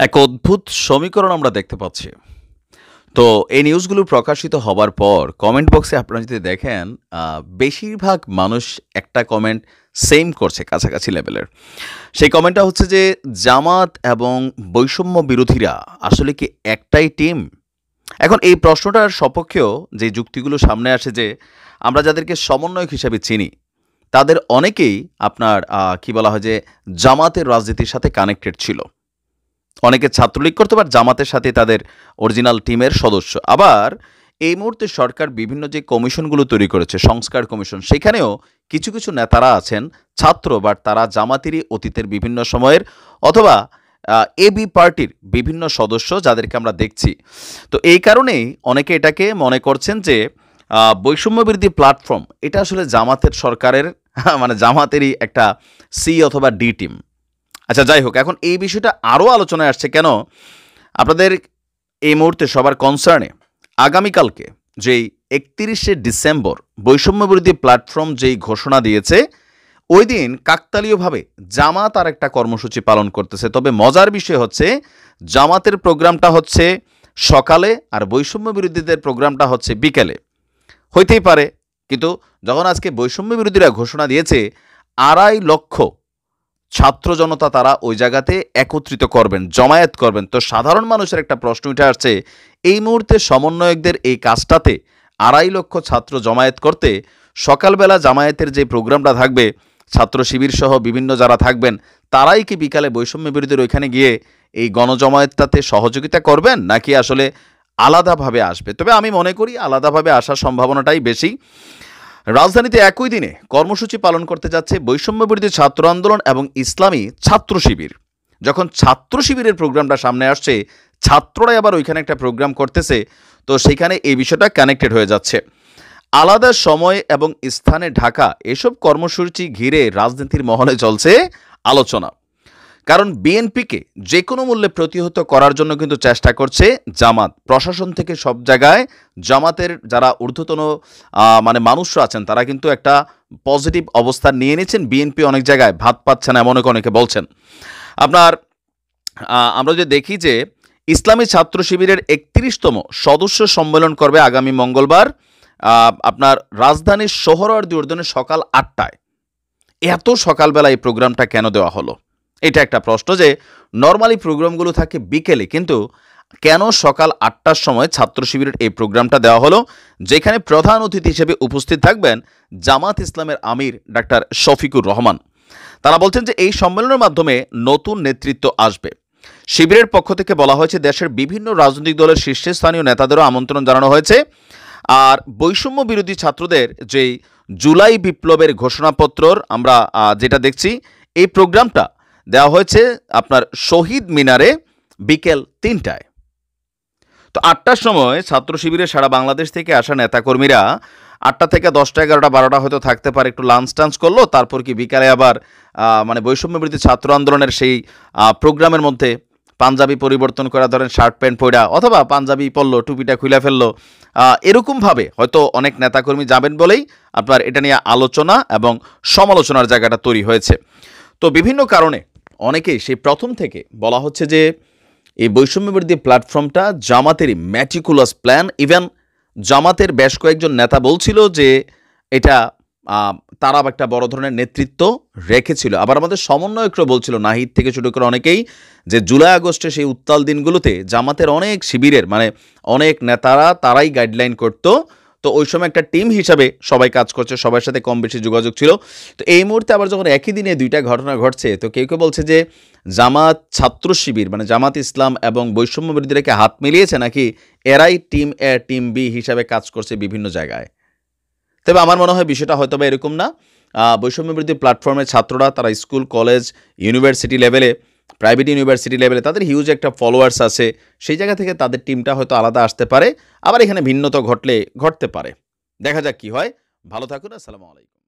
এক অদ্ভুত সমীকরণ আমরা দেখতে পাচ্ছি। তো এই নিউজগুলো প্রকাশিত হবার পর কমেন্ট বক্সে আপনারা যদি দেখেন বেশিরভাগ মানুষ একটা কমেন্ট সেম করছে কাছাকাছি লেভেলের। সেই কমেন্টটা হচ্ছে যে জামাত এবং বৈষম্য বিরোধীরা আসলে কি একটাই টিম? এখন এই প্রশ্নটার সপক্ষেও যে যুক্তিগুলো সামনে আসে যে আমরা যাদেরকে সমন্বয়ক হিসেবে চিনি তাদের অনেকেই আপনার কি বলা হয় যে জামাতের রাজনীতির সাথে কানেক্টেড ছিল। অনেকে ছাত্রলীগ করতে পারে জামাতের সাথে তাদের অরিজিনাল টিমের সদস্য। আবার এই মুহূর্তে সরকার বিভিন্ন যে কমিশনগুলো তৈরি করেছে, সংস্কার কমিশন, সেখানেও কিছু কিছু নেতারা আছেন ছাত্র, বাট তারা জামাতেরই অতীতের বিভিন্ন সময়ের অথবা এবি পার্টির বিভিন্ন সদস্য যাদেরকে আমরা দেখছি। তো এই কারণেই অনেকে এটাকে মনে করছেন যে বৈষম্য বিরোধী প্ল্যাটফর্ম এটা আসলে জামাতের সরকারের মানে জামাতেরই একটা সি অথবা ডি টিম। আচ্ছা, যাই হোক, এখন এই বিষয়টা আরও আলোচনায় আসছে কেন? আপনাদের এই মুহূর্তে সবার কনসার্নে আগামীকালকে যেই 31শে ডিসেম্বর বৈষম্য বিরোধী প্ল্যাটফর্ম যেই ঘোষণা দিয়েছে, ওই দিন কাকতালীয়ভাবে জামাত আর একটা কর্মসূচি পালন করতেছে। তবে মজার বিষয় হচ্ছে জামাতের প্রোগ্রামটা হচ্ছে সকালে আর বৈষম্য বিরোধীদের প্রোগ্রামটা হচ্ছে বিকেলে। হইতেই পারে, কিন্তু যখন আজকে বৈষম্য বিরোধীরা ঘোষণা দিয়েছে 2.5 লক্ষ ছাত্র জনতা তারা ওই জায়গাতে একত্রিত করবেন, জমায়েত করবেন, তো সাধারণ মানুষের একটা প্রশ্ন উঠে আসছে, এই মুহূর্তে সমন্বয়কদের এই কাজটাতে 2.5 লক্ষ ছাত্র জমায়েত করতে সকালবেলা জামায়াতের যে প্রোগ্রামটা থাকবে, ছাত্র শিবির সহ বিভিন্ন যারা থাকবেন তারাই কি বিকালে বৈষম্য বিরোধীর ওইখানে গিয়ে এই গণজমায়েতটাতে সহযোগিতা করবেন, নাকি আসলে আলাদাভাবে আসবে? তবে আমি মনে করি আলাদাভাবে আসার সম্ভাবনাটাই বেশি। রাজধানীতে একই দিনে কর্মসূচি পালন করতে যাচ্ছে বৈষম্য বিরোধী ছাত্র আন্দোলন এবং ইসলামী ছাত্র শিবির। যখন ছাত্র শিবিরের প্রোগ্রামটা সামনে আসছে, ছাত্ররাই আবার ওইখানে একটা প্রোগ্রাম করতেছে, তো সেখানে এই বিষয়টা কানেক্টেড হয়ে যাচ্ছে। আলাদা সময় এবং স্থানে ঢাকা এসব কর্মসূচি ঘিরে রাজনীতির মহলে চলছে আলোচনা। কারণ বিএনপিকে যে কোনো মূল্যে প্রতিহত করার জন্য কিন্তু চেষ্টা করছে জামাত। প্রশাসন থেকে সব জায়গায় জামাতের যারা ঊর্ধ্বতন মানে মানুষরা আছেন তারা কিন্তু একটা পজিটিভ অবস্থান নিয়ে নিয়েছেন। বিএনপি অনেক জায়গায় ভাত পাচ্ছে না এমন অনেকে বলছেন। আপনার আমরা যদি দেখি যে ইসলামী ছাত্র শিবিরের 31তম সদস্য সম্মেলন করবে আগামী মঙ্গলবার আপনার রাজধানীর সোহরাওয়ার্দী উদ্যানে সকাল 8টায়। এত সকালবেলা এই প্রোগ্রামটা কেন দেওয়া হলো? এটা একটা প্রশ্ন, যে নর্মালি প্রোগ্রামগুলো থাকে বিকেলে, কিন্তু কেন সকাল 8টার সময় ছাত্র শিবিরের এই প্রোগ্রামটা দেওয়া হলো, যেখানে প্রধান অতিথি হিসেবে উপস্থিত থাকবেন জামাত ইসলামের আমির ডাক্তার শফিকুর রহমান। তারা বলছেন যে এই সম্মেলনের মাধ্যমে নতুন নেতৃত্ব আসবে। শিবিরের পক্ষ থেকে বলা হয়েছে দেশের বিভিন্ন রাজনৈতিক দলের শীর্ষস্থানীয় নেতাদেরও আমন্ত্রণ জানানো হয়েছে। আর বৈষম্য বিরোধী ছাত্রদের যেই জুলাই বিপ্লবের ঘোষণাপত্রর আমরা যেটা দেখছি, এই প্রোগ্রামটা দেওয়া হয়েছে আপনার শহীদ মিনারে বিকেল 3টায়। তো 8টার সময় ছাত্র শিবিরের সারা বাংলাদেশ থেকে আসা নেতাকর্মীরা 8টা থেকে 10টা 11টা 12টা হয়তো থাকতে পারে, একটু লাঞ্চ টাঞ্চ করলো, তারপর কি বিকালে আবার মানে বৈষম্য বিরোধী ছাত্র আন্দোলনের সেই প্রোগ্রামের মধ্যে পাঞ্জাবি পরিবর্তন করা, ধরেন শার্ট প্যান্ট পরা, অথবা পাঞ্জাবি পরলো, টুপিটা খুলে ফেললো, এরকমভাবে হয়তো অনেক নেতাকর্মী যাবেন বলেই আপনার এটা নিয়ে আলোচনা এবং সমালোচনার জায়গাটা তৈরি হয়েছে। তো বিভিন্ন কারণে অনেকেই সেই প্রথম থেকে বলা হচ্ছে যে এই বৈষম্য বিরোধী প্ল্যাটফর্মটা জামাতেরই ম্যাটিকুলাস প্ল্যান। ইভেন জামাতের বেশ কয়েকজন নেতা বলছিল যে এটা তারা একটা বড় ধরনের নেতৃত্ব রেখেছিল। আবার আমাদের সমন্বয়করা বলছিল, নাহিদ থেকে শুরু করে অনেকেই, যে জুলাই আগস্টে সেই উত্তাল দিনগুলোতে জামাতের অনেক শিবিরের মানে অনেক নেতারা তারাই গাইডলাইন করতো। তো ওই সময় একটা টিম হিসাবে সবাই কাজ করছে, সবার সাথে কম বেশি যোগাযোগ ছিল। তো এই মুহূর্তে আবার যখন একই দিনে দুইটা ঘটনা ঘটছে, তো কেউ কেউ বলছে যে জামাত ছাত্র শিবির মানে জামাত ইসলাম এবং বৈষম্য বিরোধীরাকে হাত মিলিয়েছে, নাকি এরাই টিম এ টিম বি হিসাবে কাজ করছে বিভিন্ন জায়গায়। তবে আমার মনে হয় বিষয়টা হয়তো বা এরকম না। বৈষম্য বিরোধী প্ল্যাটফর্মের ছাত্ররা তারা স্কুল, কলেজ, ইউনিভার্সিটি লেভেলে, প্রাইভেট ইউনিভার্সিটি লেভেলে তাদের হিউজ একটা ফলোয়ার্স আছে, সেই জায়গা থেকে তাদের টিমটা হয়তো আলাদা আসতে পারে। আবার এখানে ভিন্নতা ঘটলে ঘটতে পারে, দেখা যাক কি হয়। ভালো থাকুন, আসসালামু আলাইকুম।